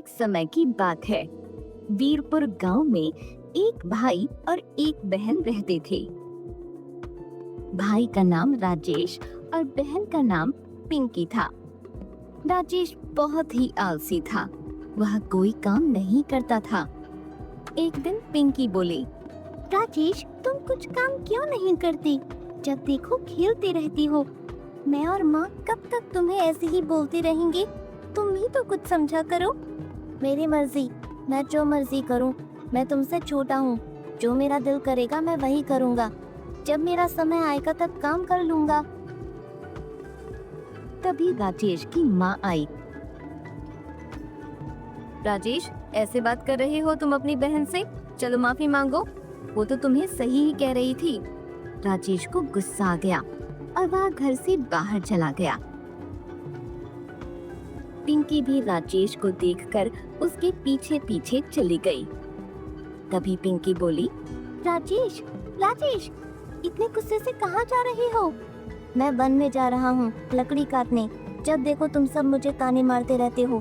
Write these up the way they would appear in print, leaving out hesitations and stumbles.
एक समय की बात है। वीरपुर गांव में एक भाई और एक बहन रहते थे। भाई का नाम राजेश और बहन का नाम पिंकी था। राजेश बहुत ही आलसी था, वह कोई काम नहीं करता था। एक दिन पिंकी बोली, राजेश तुम कुछ काम क्यों नहीं करती? जब देखो खेलती रहती हो। मैं और माँ कब तक तुम्हें ऐसे ही बोलती रहेंगे? तुम ही तो कुछ समझा करो। मेरी मर्जी, मैं जो मर्जी करूं। मैं तुमसे छोटा हूं, जो मेरा दिल करेगा मैं वही करूंगा। जब मेरा समय आएगा तब काम कर लूंगा। तभी राजेश की माँ आई। राजेश, ऐसे बात कर रहे हो तुम अपनी बहन से? चलो माफी मांगो, वो तो तुम्हें सही ही कह रही थी। राजेश को गुस्सा आ गया और वह घर से बाहर चला गया। पिंकी भी राजेश को देखकर उसके पीछे पीछे चली गई। तभी पिंकी बोली, राजेश, राजेश, इतने गुस्से से कहाँ जा रहे हो? मैं वन में जा रहा हूँ लकड़ी काटने। जब देखो तुम सब मुझे ताने मारते रहते हो।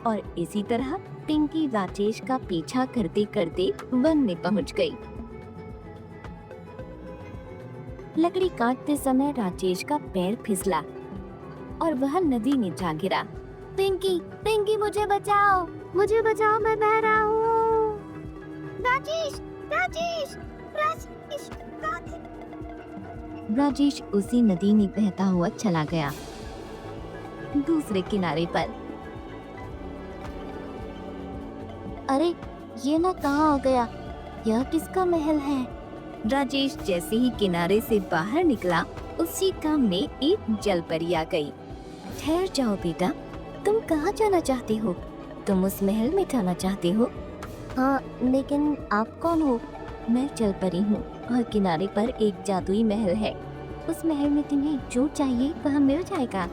और इसी तरह पिंकी राजेश का पीछा करते करते वन में पहुँच गई। लकड़ी काटते समय राजेश का पैर फिसला और वह नदी में जा गिरा। पिंकी, पिंकी मुझे बचाओ, मुझे बचाओ, मैं बह रहा हूँ। राजेश, राजेश, राजेश, राजेश उसी नदी में बहता हुआ चला गया। दूसरे किनारे पर। अरे ये ना कहाँ आ गया? यह किसका महल है? राजेश जैसे ही किनारे से बाहर निकला, उसी काम में एक जलपरी आ गई। ठहर जाओ बेटा, तुम कहाँ जाना चाहते हो? तुम उस महल में जाना चाहते हो? हाँ, लेकिन आप कौन हो? मैं जलपरी हूँ और किनारे पर एक जादुई महल है। उस महल में तुम्हें जो चाहिए वह मिल जाएगा।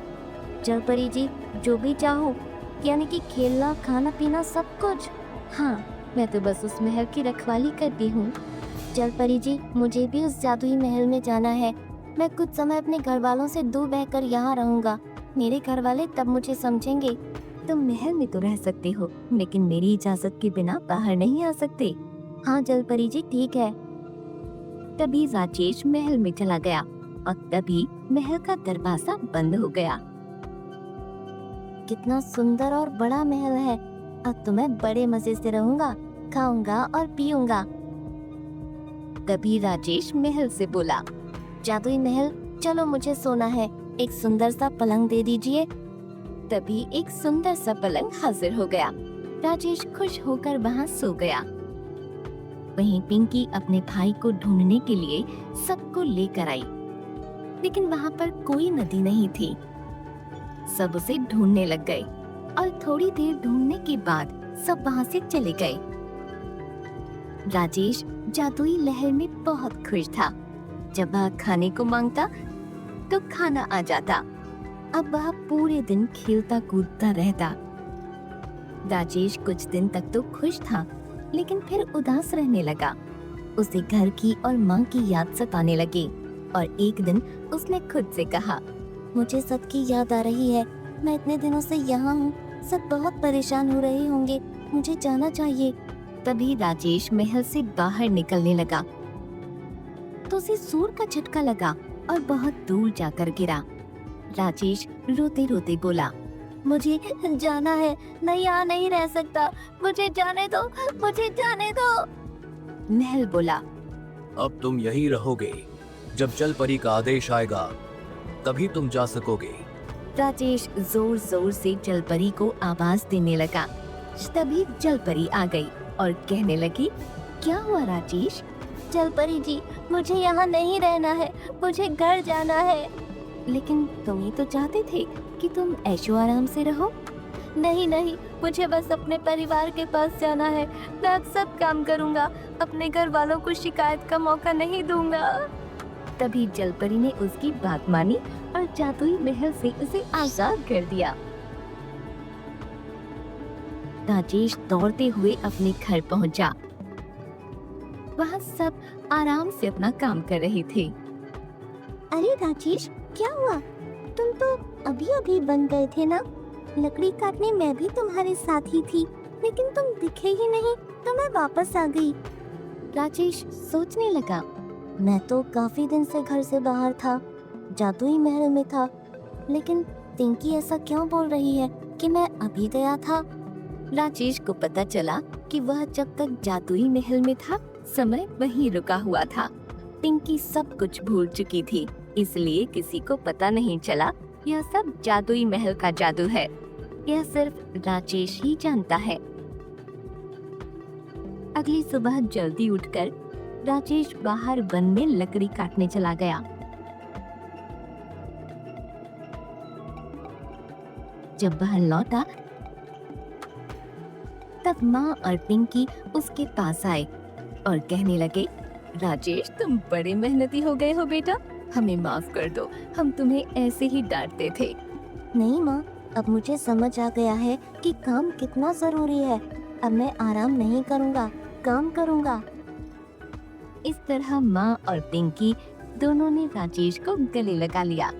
जलपरी जी, जो भी चाहो, यानी कि खेलना, खाना पीना, सब कुछ। हाँ, मैं तो बस उस महल की रखवाली करती हूँ। जलपरी जी, मुझे भी उस जादुई महल में जाना है। मैं कुछ समय अपने घर वालों से दूर रहकर यहाँ रहूंगा। मेरे घर वाले तब मुझे समझेंगे। तुम महल में तो रह सकते हो, लेकिन मेरी इजाजत के बिना बाहर नहीं आ सकते। हाँ जलपरी जी, ठीक है। तभी राजेश महल में चला गया और तभी महल का दरवाजा बंद हो गया। कितना सुंदर और बड़ा महल है। अब तो मैं बड़े मजे से रहूंगा, खाऊंगा और पीऊंगा। तभी राजेश महल से बोला, जादुई महल, चलो मुझे सोना है। एक सुंदर सा पलंग दे दीजिए। तभी एक सुंदर सा पलंग हाजिर हो गया। राजेश खुश होकर वहाँ सो गया। वहीं पिंकी अपने भाई को ढूंढने के लिए सबको लेकर आई, लेकिन वहाँ पर कोई नदी नहीं थी। सब उसे ढूंढने लग गए और थोड़ी देर ढूंढने के बाद सब वहाँ से चले गए। राजेश जादुई लहर में बहुत खुश था। जब वह खाने को मांगता तो खाना आ जाता। अब वह पूरे दिन खेलता कूदता रहता। राजेश कुछ दिन तक तो खुश था, लेकिन फिर उदास रहने लगा। उसे घर की और माँ की याद सताने लगी और एक दिन उसने खुद से कहा, मुझे सबकी याद आ रही है। मैं इतने दिनों से यहाँ हूँ, सब बहुत परेशान हो रहे होंगे, मुझे जाना चाहिए। तभी राजेश महल से बाहर निकलने लगा तो उसे सूर का झटका लगा और बहुत दूर जाकर गिरा। राजेश रोते रोते बोला, मुझे जाना है, मैं यहाँ नहीं रह सकता, मुझे जाने दो, मुझे जाने दो। महल बोला, अब तुम यहीं रहोगे। जब जलपरी का आदेश आएगा तभी तुम जा सकोगे। राजेश जोर जोर से जलपरी को आवाज देने लगा। तभी जलपरी आ गई और कहने लगी, क्या हुआ राजेश? जलपरी जी, मुझे यहाँ नहीं रहना है, मुझे घर जाना है। लेकिन तुम ही तो चाहते थे कि तुम ऐशो आराम से रहो। नहीं नहीं, मुझे बस अपने परिवार के पास जाना है। मैं अब सब काम करूँगा, अपने घर वालों को शिकायत का मौका नहीं दूंगा। तभी जलपरी ने उसकी बात मानी और जादुई महल से उसे आजाद कर दिया। राजेश दौड़ते हुए अपने घर पहुंचा। वहाँ सब आराम से अपना काम कर रहे थे। अरे राजेश, क्या हुआ? तुम तो अभी अभी बन गए थे ना? लकड़ी काटने मैं भी तुम्हारे साथ ही थी, लेकिन तुम दिखे ही नहीं तो मैं वापस आ गई। राजेश सोचने लगा, मैं तो काफी दिन से घर से बाहर था, जादुई महल में था, लेकिन पिंकी ऐसा क्यों बोल रही है कि मैं अभी गया था। राजेश को पता चला कि वह जब तक जादुई महल में था समय वहीं रुका हुआ था। पिंकी सब कुछ भूल चुकी थी, इसलिए किसी को पता नहीं चला यह सब जादुई महल का जादू है। यह सिर्फ राजेश ही जानता है। अगली सुबह जल्दी उठकर राजेश बाहर वन में लकड़ी काटने चला गया। जब वह लौटा तब माँ और पिंकी उसके पास आए और कहने लगे, राजेश तुम बड़े मेहनती हो गए हो बेटा, हमें माफ कर दो, हम तुम्हें ऐसे ही डांटते थे। नहीं माँ, अब मुझे समझ आ गया है कि काम कितना जरूरी है। अब मैं आराम नहीं करूँगा, काम करूँगा। इस तरह माँ और पिंकी दोनों ने राजेश को गले लगा लिया।